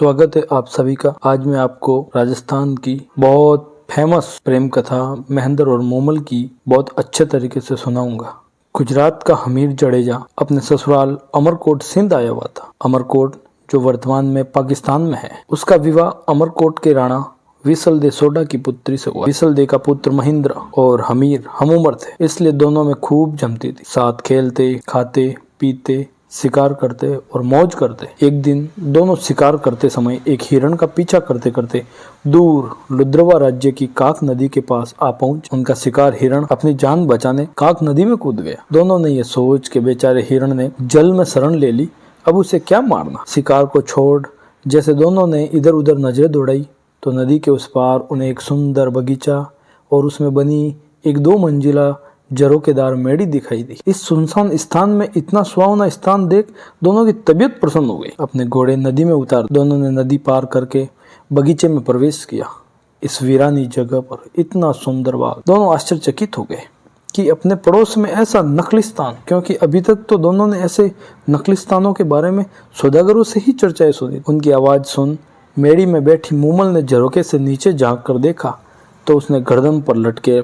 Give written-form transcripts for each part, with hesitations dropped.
स्वागत है आप सभी का। आज मैं आपको राजस्थान की बहुत फेमस प्रेम कथा महेंद्र और मोमल की बहुत अच्छे तरीके से सुनाऊंगा। गुजरात का हमीर जडेजा अपने ससुराल अमरकोट सिंध आया हुआ था। अमरकोट जो वर्तमान में पाकिस्तान में है, उसका विवाह अमरकोट के राणा विसल दे सोडा की पुत्री से हुआ। विसल दे का पुत्र महेंद्र और हमीर हम उम्र थे, इसलिए दोनों में खूब जमती थी। साथ खेलते, खाते, पीते, शिकार करते और मौज करते। एक दिन दोनों शिकार करते समय एक हिरण का पीछा करते करते दूर लुद्रवा राज्य की काक नदी के पास आ पहुंच। उनका शिकार हिरण अपनी जान बचाने काक नदी में कूद गया। दोनों ने ये सोच के बेचारे हिरण ने जल में शरण ले ली, अब उसे क्या मारना। शिकार को छोड़ जैसे दोनों ने इधर उधर नजरें दौड़ाई तो नदी के उस पार उन्हें एक सुंदर बगीचा और उसमें बनी एक 2 मंजिला जरोकेदार मेड़ी दिखाई दी। इस सुनसान स्थान में इतना सुहावना स्थान देख दोनों की तबीयत प्रसन्न हो गई। अपने घोड़े नदी में उतार दोनों ने नदी पार करके बगीचे में प्रवेश किया। इस वीरानी जगह पर इतना सुंदर बाग, दोनों आश्चर्यचकित हो गए कि अपने पड़ोस में ऐसा नकलिस्तान, क्योंकि अभी तक तो दोनों ने ऐसे नकलिस्तानों के बारे में सौदागरों से ही चर्चाएं सुनी। उनकी आवाज सुन मेड़ी में बैठी मोमल ने झरोके से नीचे झांक कर देखा तो उसने गर्दन पर लटके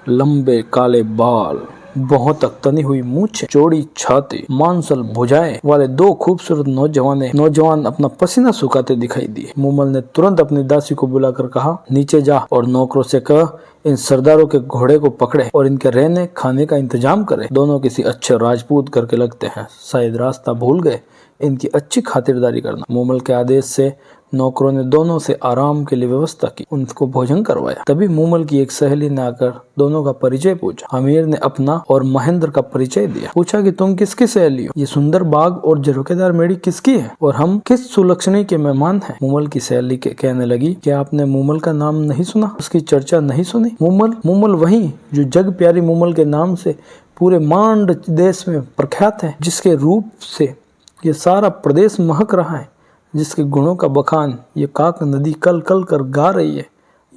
लंबे काले बाल, बहुत तक तनी हुई मूछें, चौड़ी छाती, मांसल भुजाएं वाले 2 खूबसूरत नौजवान अपना पसीना सुखाते दिखाई दिए। मोमल ने तुरंत अपनी दासी को बुलाकर कहा, नीचे जा और नौकरों से कह इन सरदारों के घोड़े को पकड़े और इनके रहने खाने का इंतजाम करें। दोनों किसी अच्छे राजपूत करके लगते हैं, शायद रास्ता भूल गए, इनकी अच्छी खातिरदारी करना। मोमल के आदेश से नौकरों ने दोनों से आराम के लिए व्यवस्था की, उनको भोजन करवाया। तभी मोमल की एक सहेली ने आकर दोनों का परिचय पूछा। हमीर ने अपना और महेंद्र का परिचय दिया। पूछा कि तुम किसकी सहेली हो, ये सुंदर बाग और झरोकेदार मेड़ी किसकी है और हम किस सुलक्षणी के मेहमान हैं। मोमल की सहेली कहने लगी, क्या आपने मोमल का नाम नहीं सुना, उसकी चर्चा नहीं सुनी। मोमल वही जो जग प्यारी मोमल के नाम से पूरे मांड देश में प्रख्यात है, जिसके रूप से ये सारा प्रदेश महक रहा है, जिसके गुणों का बखान ये काक नदी कल कल कर गा रही है।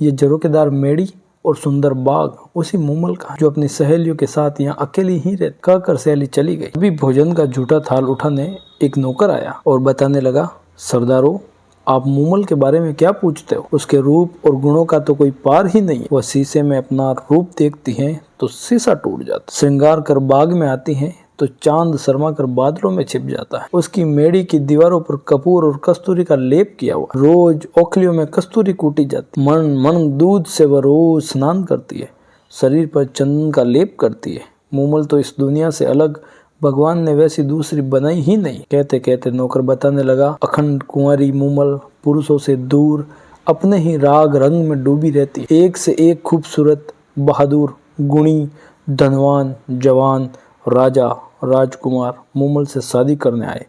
ये झरोकेदार मेड़ी और सुंदर बाग उसी मोमल का, जो अपनी सहेलियों के साथ यहाँ अकेली ही रह कहकर सहेली चली गई। अभी भोजन का झूठा थाल उठाने एक नौकर आया और बताने लगा, सरदारों आप मोमल के बारे में क्या पूछते हो, उसके रूप और गुणों का तो कोई पार ही नहीं। वह शीशे में अपना रूप देखती है तो शीशा टूट जाता, श्रृंगार कर बाग में आती है तो चांद शर्मा कर बादलों में छिप जाता है। उसकी मेड़ी की दीवारों पर कपूर और कस्तूरी का लेप किया हुआ, रोज ओखलियों में कस्तूरी कूटी जाती, मन दूध से वह रोज स्नान करती है, शरीर पर चंदन का लेप करती है। मोमल तो इस दुनिया से अलग भगवान ने वैसी दूसरी बनाई ही नहीं। कहते कहते नौकर बताने लगा, अखंड कुंवारी मोमल पुरुषों से दूर अपने ही राग रंग में डूबी रहती, एक से एक खूबसूरत, बहादुर, गुणी, धनवान, जवान राजा राजकुमार मोमल से शादी करने आए,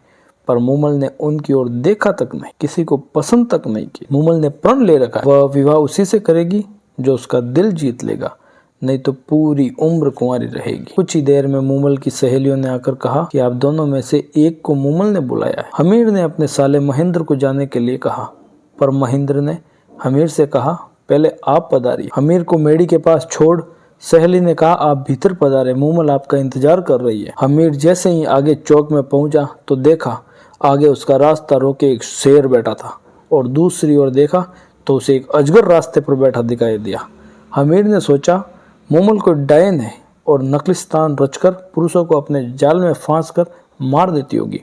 पर मोमल ने उनकी ओर देखा तक नहीं, किसी को पसंद तक नहीं की। मोमल ने प्रण ले रखा, वह विवाह उसी से करेगी जो उसका दिल जीत लेगा, नहीं तो पूरी उम्र कुंवारी रहेगी। कुछ ही देर में मोमल की सहेलियों ने आकर कहा कि आप दोनों में से एक को मोमल ने बुलाया है। हमीर ने अपने साले महेंद्र को जाने के लिए कहा, पर महेंद्र ने हमीर से कहा, पहले आप पधारिए। हमीर को मेड़ी के पास छोड़ सहेली ने कहा, आप भीतर पधारे, मोमल आपका इंतजार कर रही है। हमीर जैसे ही आगे चौक में पहुंचा तो देखा आगे उसका रास्ता रोके एक शेर बैठा था और दूसरी ओर देखा तो उसे एक अजगर रास्ते पर बैठा दिखाई दिया। हमीर ने सोचा मोमल को डायन है और नकलिस्तान रचकर पुरुषों को अपने जाल में फांस कर मार देती होगी।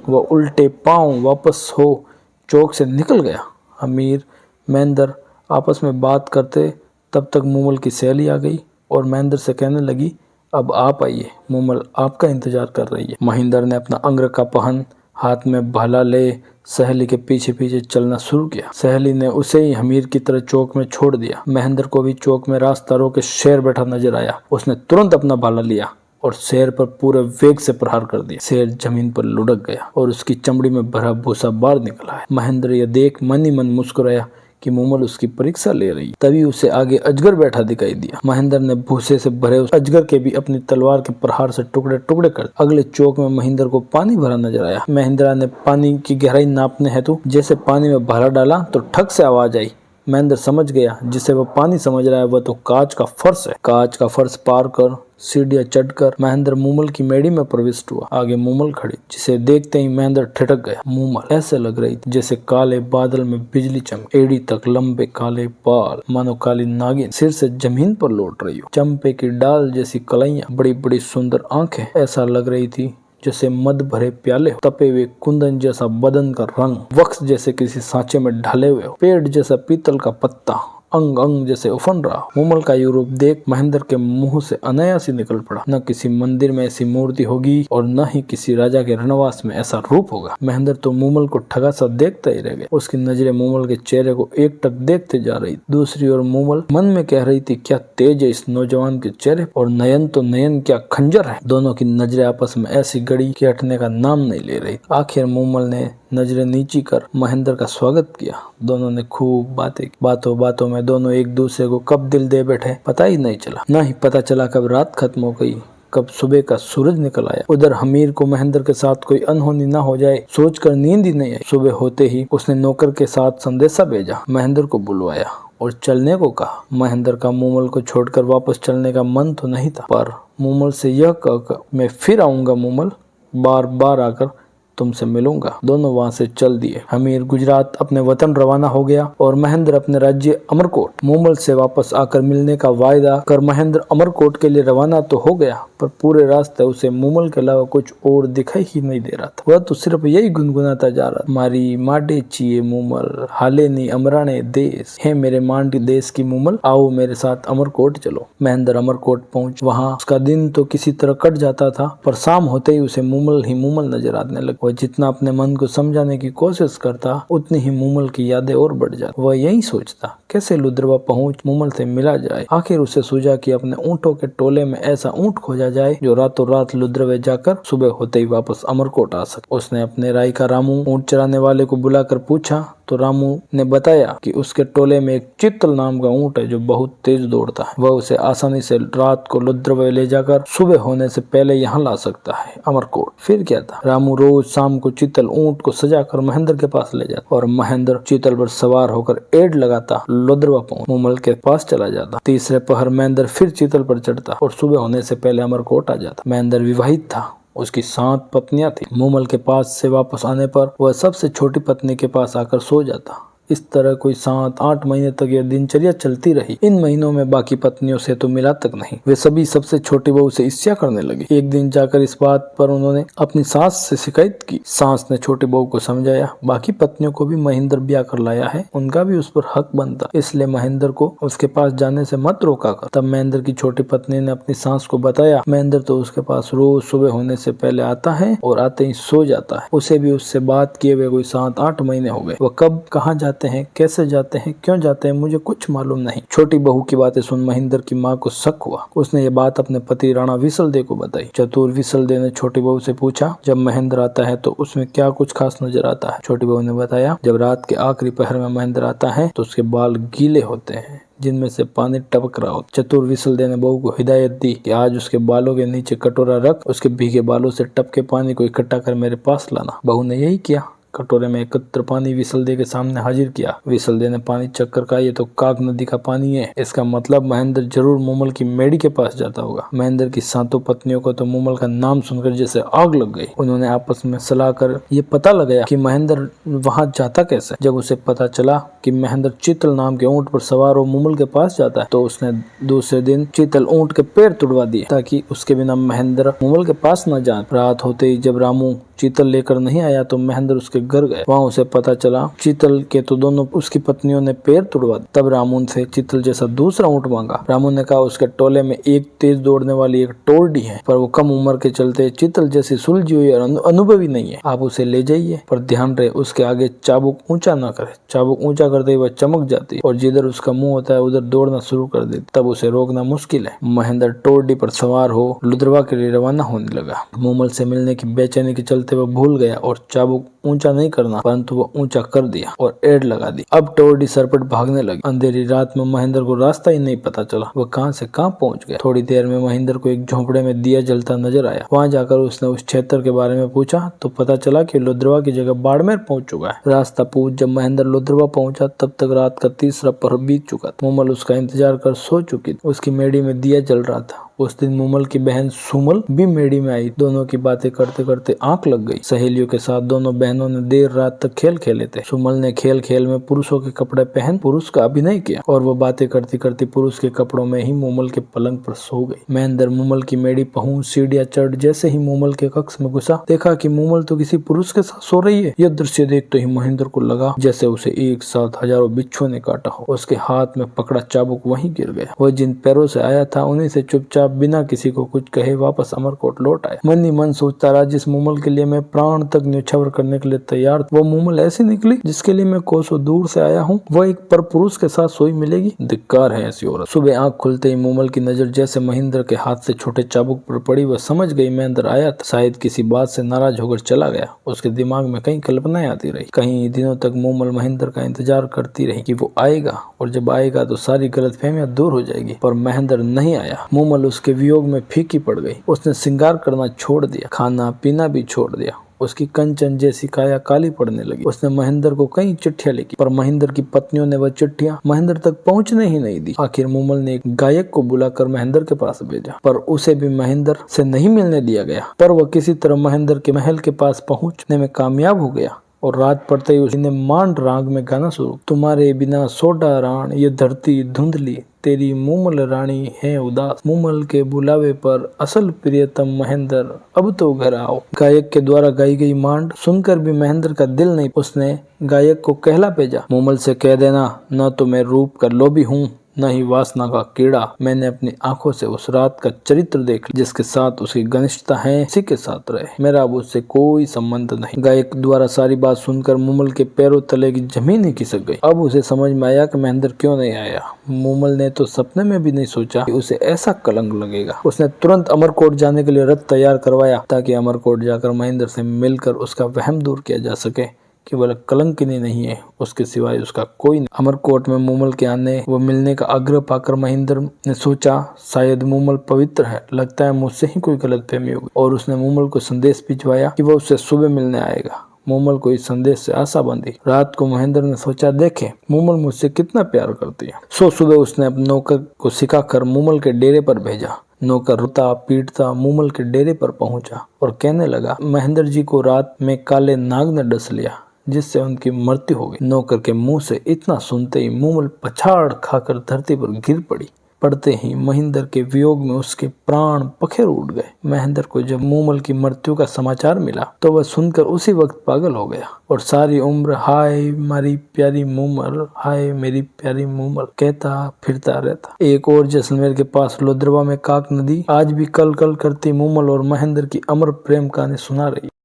वह उल्टे पांव वापस हो चौक से निकल गया। हमीर महेंद्र आपस में बात करते, तब तक मोमल की सहेली आ गई और महेंद्र से कहने लगी, अब आप आइए, मोमल आपका इंतजार कर रही है। महेंद्र ने अपना अंग का पहन हाथ में भाला ले सहेली के पीछे पीछे चलना शुरू किया। सहेली ने उसे ही हमीर की तरह चौक में छोड़ दिया। महेंद्र को भी चौक में रास्ता रोके शेर बैठा नजर आया। उसने तुरंत अपना भाला लिया और शेर पर पूरे वेग से प्रहार कर दिया। शेर जमीन पर लुढ़क गया और उसकी चमड़ी में भरा भूसा बाहर निकला है। महेंद्र यह देख मन ही मन मुस्कुराया कि मोमल उसकी परीक्षा ले रही। तभी उसे आगे अजगर बैठा दिखाई दिया। महेंद्र ने भूसे से भरे उस अजगर के भी अपनी तलवार के प्रहार से टुकड़े टुकड़े कर। अगले चौक में महेंद्र को पानी भरा नजर आया। महेंद्र ने पानी की गहराई नापने हेतु जैसे पानी में भाला डाला तो ठक से आवाज आई महेंद्र समझ गया जिसे वह पानी समझ रहा है वह तो कांच का फर्श है। कांच का फर्श पार कर सीढ़ियां चढ़कर महेंद्र मूमल की मेड़ी में प्रविष्ट हुआ। आगे मूमल खड़ी, जिसे देखते ही महेंद्र ठिठक गया। मूमल ऐसे लग रही थी जैसे काले बादल में बिजली चमके, एड़ी तक लंबे काले बाल, मानो काली नागिन सिर से जमीन पर लौट रही हो। चंपे की डाल जैसी कलाइयां, बड़ी बड़ी सुंदर आंखें, ऐसा लग रही थी जैसे मद भरे प्याले हो। तपे हुए कुंदन जैसा बदन का रंग, वक्ष जैसे किसी सांचे में ढले हुए हो, पेड़ जैसा पीतल का पत्ता अंग अंग जैसे उफन रहा। मूमल का ये रूप देख महेंद्र के मुंह से अनायासी निकल पड़ा, न किसी मंदिर में ऐसी मूर्ति होगी और न ही किसी राजा के रणवास में ऐसा रूप होगा। महेंद्र तो मूमल को ठगा सा देखता ही रह गया। उसकी नजरें मूमल के चेहरे को एकटक देखते जा रही। दूसरी ओर मूमल मन में कह रही थी, क्या तेज है इस नौजवान के चेहरे, और नयन तो नयन क्या खंजर है। दोनों की नजरें आपस में ऐसी गड़ी कि हटने का नाम नहीं ले रही। आखिर मूमल ने नजरें नीची कर महेंद्र का स्वागत किया। दोनों ने खूब बातें की। बातों बातों में दोनों एक दूसरे को कब दिल दे बैठे पता ही नहीं चला। न ही पता चला कब रात खत्म हो गई, कब सुबह का सूरज निकल आया। उधर हमीर को महेंद्र के साथ कोई अनहोनी न हो जाए सोचकर नींद ही नहीं आई। सुबह होते ही उसने नौकर के साथ संदेशा भेजा, महेंद्र को बुलवाया और चलने को कहा। महेंद्र का मूमल को छोड़कर वापस चलने का मन तो नहीं था, पर मूमल से यह कहकर मैं फिर आऊंगा मूमल, बार बार आकर तुमसे मिलूंगा। दोनों वहां से चल दिए। हमीर गुजरात अपने वतन रवाना हो गया और महेंद्र अपने राज्य अमरकोट। मूमल से वापस आकर मिलने का वायदा कर महेंद्र अमरकोट के लिए रवाना तो हो गया, पर पूरे रास्ते उसे मूमल के अलावा कुछ और दिखाई ही नहीं दे रहा था। वह तो सिर्फ यही गुनगुनाता जा रहा, मारी माडे चिए मूमल, हाले नी अमराने देश, है मेरे मांडी देश की मूमल, आओ मेरे साथ अमरकोट चलो। महेंद्र अमरकोट पहुंच। वहां उसका दिन तो किसी तरह कट जाता था, पर शाम होते ही उसे मूमल ही मूमल नजर आने लगा। वह जितना अपने मन को समझाने की कोशिश करता, उतनी ही मूमल की यादें और बढ़ जाती। वह यही सोचता, कैसे लुद्रवा पहुंच मूमल से मिला जाए। आखिर उसे सूझा कि अपने ऊंटों के टोले में ऐसा ऊंट खोजा जाए जो रातों रात लुद्रवे जाकर सुबह होते ही वापस अमरकोट आ सके। उसने अपने राय का रामू ऊंट चराने वाले को बुलाकर पूछा तो रामू ने बताया कि उसके टोले में एक चित्तल नाम का ऊंट है जो बहुत तेज दौड़ता है। वह उसे आसानी से रात को लुद्रवे ले जाकर सुबह होने से पहले यहाँ ला सकता है अमरकोट। फिर क्या था, रामू रोज शाम को चित्तल ऊंट को सजाकर महेंद्र के पास ले जाता और महेंद्र चित्तल पर सवार होकर एड लगाता लुद्रवा पहुंच मूमल के पास चला जाता। तीसरे पहर महेंद्र फिर चित्तल पर चढ़ता और सुबह होने से पहले अमरकोट आ जाता। महेंद्र विवाहित था, उसकी 7 पत्नियां थी। मूमल के पास से वापस आने पर वह सबसे छोटी पत्नी के पास आकर सो जाता। इस तरह कोई 7-8 महीने तक यह दिनचर्या चलती रही। इन महीनों में बाकी पत्नियों से तो मिला तक नहीं। वे सभी सबसे छोटी बहू से ईर्ष्या करने लगे। एक दिन जाकर इस बात पर उन्होंने अपनी सास से शिकायत की। सास ने छोटी बहू को समझाया, बाकी पत्नियों को भी महेंद्र ब्याह कर लाया है, उनका भी उस पर हक बनता, इसलिए महेंद्र को उसके पास जाने से मत रोका कर। तब महेंद्र की छोटी पत्नी ने अपनी सास को बताया, महेंद्र तो उसके पास रोज सुबह होने से पहले आता है और आते ही सो जाता है। उसे भी उससे बात किए हुए कोई 7-8 महीने हो गए। वह कब कहाँ जाते हैं, कैसे जाते हैं, क्यों जाते हैं, मुझे कुछ मालूम नहीं। छोटी बहू की बातें सुन महेंद्र की माँ को शक हुआ। उसने ये बात अपने पति राणा विसलदेव को बताई। चतुर विसलदेव ने छोटी बहू से पूछा, जब महेंद्र आता है तो उसमें क्या कुछ खास नजर आता है। छोटी बहू ने बताया, जब रात के आखिरी पहर में महेंद्र आता है तो उसके बाल गीले होते हैं जिनमें से पानी टपक रहा हो। चतुर विसलदेव ने बहू को हिदायत दी कि आज उसके बालों के नीचे कटोरा रख, उसके भीगे बालों से टपके पानी को इकट्ठा कर मेरे पास लाना। बहू ने यही किया। कटोरे में एकत्र पानी विसलदेव के सामने हाजिर किया। विसलदेव ने पानी चक्कर का, ये तो काग नदी का पानी है, इसका मतलब महेंद्र जरूर मूमल की मेड़ी के पास जाता होगा। महेंद्र की 7 पत्नियों को तो मूमल का नाम सुनकर जैसे आग लग गई। उन्होंने आपस में सलाह कर ये पता लगाया कि महेंद्र वहां जाता कैसे। जब उसे पता चला कि महेंद्र चित्तल नाम के ऊंट पर सवार हो मूमल के पास जाता है तो उसने दूसरे दिन चित्तल ऊंट के पैर तुड़वा दिए ताकि उसके बिना महेंद्र मूमल के पास न जाए। रात होते ही जब रामू चित्तल लेकर नहीं आया तो महेंद्र उसके घर गए। वहाँ उसे पता चला चित्तल के तो दोनों उसकी पत्नियों ने पैर तुड़वा दिए। तब रामू से चित्तल जैसा दूसरा ऊंट मांगा। रामू ने कहा, उसके टोले में एक तेज दौड़ने वाली एक टोरडी है, पर वो कम उम्र के चलते चित्तल जैसी सुलझी हुई और अनुभवी नहीं है। आप उसे ले जाइए, पर ध्यान रहे उसके आगे चाबुक ऊंचा न करे। चाबुक ऊंचा करते ही वह चमक जाती है और जिधर उसका मुंह होता है उधर दौड़ना शुरू कर देती। तब उसे रोकना मुश्किल है। महेंद्र टोरडी पर सवार हो लुद्रवा के लिए रवाना होने लगा। मूमल से मिलने की बेचैनी के चलते वह भूल गया और चाबुक ऊंचा नहीं करना, परंतु वो ऊंचा कर दिया और एड लगा दी। अब टोरडी सरपट भागने लगी। अंधेरी रात में महेंद्र को रास्ता ही नहीं पता चला, वो कहां से कहां पहुंच गया। थोड़ी देर में महेंद्र को एक झोंपड़े में दिया जलता नजर आया। वहां जाकर उसने उस क्षेत्र के बारे में पूछा तो पता चला कि लुद्रवा की जगह बाड़मेर पहुंच चुका है। रास्ता पूछ जब महेंद्र लुद्रवा पहुंचा तब तक रात का तीसरा पहर बीत चुका था। मूमल उसका इंतजार कर सो चुकी थी। उसकी मेड़ी में दिया जल रहा था। उस दिन मूमल की बहन सुमल भी मेड़ी में आई। दोनों की बातें करते करते आंख लग गई। सहेलियों के साथ दोनों बहनों ने देर रात तक खेल खेले थे। सुमल ने खेल खेल में पुरुषों के कपड़े पहन पुरुष का अभिनय किया और वो बातें करती करती पुरुष के कपड़ों में ही मूमल के पलंग पर सो गई। महेंद्र मूमल की मेड़ी पहुंच सीढ़ियां चढ़ जैसे ही मूमल के कक्ष में घुसा, देखा कि मूमल तो किसी पुरुष के साथ सो रही है। यह दृश्य देखते ही महेंद्र को लगा जैसे उसे एक साथ हजारों बिच्छुओं ने काटा हो। उसके हाथ में पकड़ा चाबुक वहीं गिर गया। वह जिन पैरों से आया था उन्हीं से चुपचाप बिना किसी को कुछ कहे वापस अमरकोट लौट आया। मन ही मन सोचता रहा, जिस मूमल के लिए मैं प्राण तक न्यौछावर करने के लिए तैयार, वो मूमल ऐसी निकली जिसके लिए मैं कोसों दूर से आया हूँ। वह एक पर पुरुष के साथ सोई मिलेगी। धिक्कार है ऐसी औरत। सुबह आंख खुलते ही मूमल की नजर जैसे महेंद्र के हाथ से छोटे चाबुक पर पड़ी। वह समझ गई महेंद्र आया था। शायद किसी बात से नाराज होकर चला गया। उसके दिमाग में कई कल्पनाएं आती रही। कई दिनों तक मूमल महेंद्र का इंतजार करती रही कि वो आएगा और जब आएगा तो सारी गलतफहमियां दूर हो जाएगी, पर महेंद्र नहीं आया। मूमल उसके वियोग में फीकी पड़ गई। उसने श्रृंगार करना छोड़ दिया, खाना पीना भी छोड़ दिया। उसकी कंचन जैसी काया काली पड़ने लगी। उसने महेंद्र को कई चिट्ठियां लिखी, पर महेंद्र की पत्नियों ने वह चिट्ठियां महेंद्र तक पहुंचने ही नहीं दी। आखिर मूमल ने एक गायक को बुलाकर महेंद्र के पास भेजा, पर उसे भी महेंद्र से नहीं मिलने दिया गया। पर वह किसी तरह महेंद्र के महल के पास पहुंचने में कामयाब हो गया और रात पड़ते ही उसने मांड राग में गाना शुरू। तुम्हारे बिना सोडा राण ये धरती धुंधली, तेरी मूमल रानी है उदास, मूमल के बुलावे पर असल प्रियतम महेंद्र अब तो घर आओ। गायक के द्वारा गाई गई मांड सुनकर भी महेंद्र का दिल नहीं। उसने गायक को कहला भेजा, मूमल से कह देना न तो मैं रूप का लोभी हूँ न ही वासना का कीड़ा। मैंने अपनी आंखों से उस रात का चरित्र देख लिया जिसके साथ उसकी घनिष्ठता है, उसी के साथ रहे। मेरा अब उससे कोई संबंध नहीं। गायक द्वारा सारी बात सुनकर मूमल के पैरों तले की जमीन ही खिसक गई। अब उसे समझ में आया कि महेंद्र क्यों नहीं आया। मूमल ने तो सपने में भी नहीं सोचा कि उसे ऐसा कलंक लगेगा। उसने तुरंत अमरकोट जाने के लिए रथ तैयार करवाया ताकि अमरकोट जाकर महेंद्र से मिलकर उसका वहम दूर किया जा सके कि वह कलंकिनी नहीं है, उसके सिवाय उसका कोई नहीं। अमरकोट में मूमल के आने व मिलने का आग्रह पाकर महेंद्र ने सोचा शायद मूमल पवित्र है, लगता है मुझसे ही कोई गलतफहमी होगी, और उसने मूमल को संदेश भिजवाया कि वह उससे सुबह मिलने आएगा। मूमल को इस संदेश से आशा बंधी। रात को महेंद्र ने सोचा, देखे मूमल मुझसे कितना प्यार करती है। सो सुबह उसने अपने नौकर को सिखाकर मूमल के डेरे पर भेजा। नौकर रोता पीटता मूमल के डेरे पर पहुंचा और कहने लगा, महेंद्र जी को रात में काले नाग ने डस लिया जिससे उनकी मृत्यु हो गई। नौकर के मुंह से इतना सुनते ही मूमल पछाड़ खाकर धरती पर गिर पड़ी। पड़ते ही महेंद्र के वियोग में उसके प्राण पखेर उड़ गए। महेंद्र को जब मूमल की मृत्यु का समाचार मिला तो वह सुनकर उसी वक्त पागल हो गया और सारी उम्र हाय मेरी प्यारी मूमल, हाय मेरी प्यारी मूमल कहता फिरता रहता। एक और जैसलमेर के पास लुद्रवा में काक नदी आज भी कल कल करती मूमल और महेंद्र की अमर प्रेम कहानी सुना रही।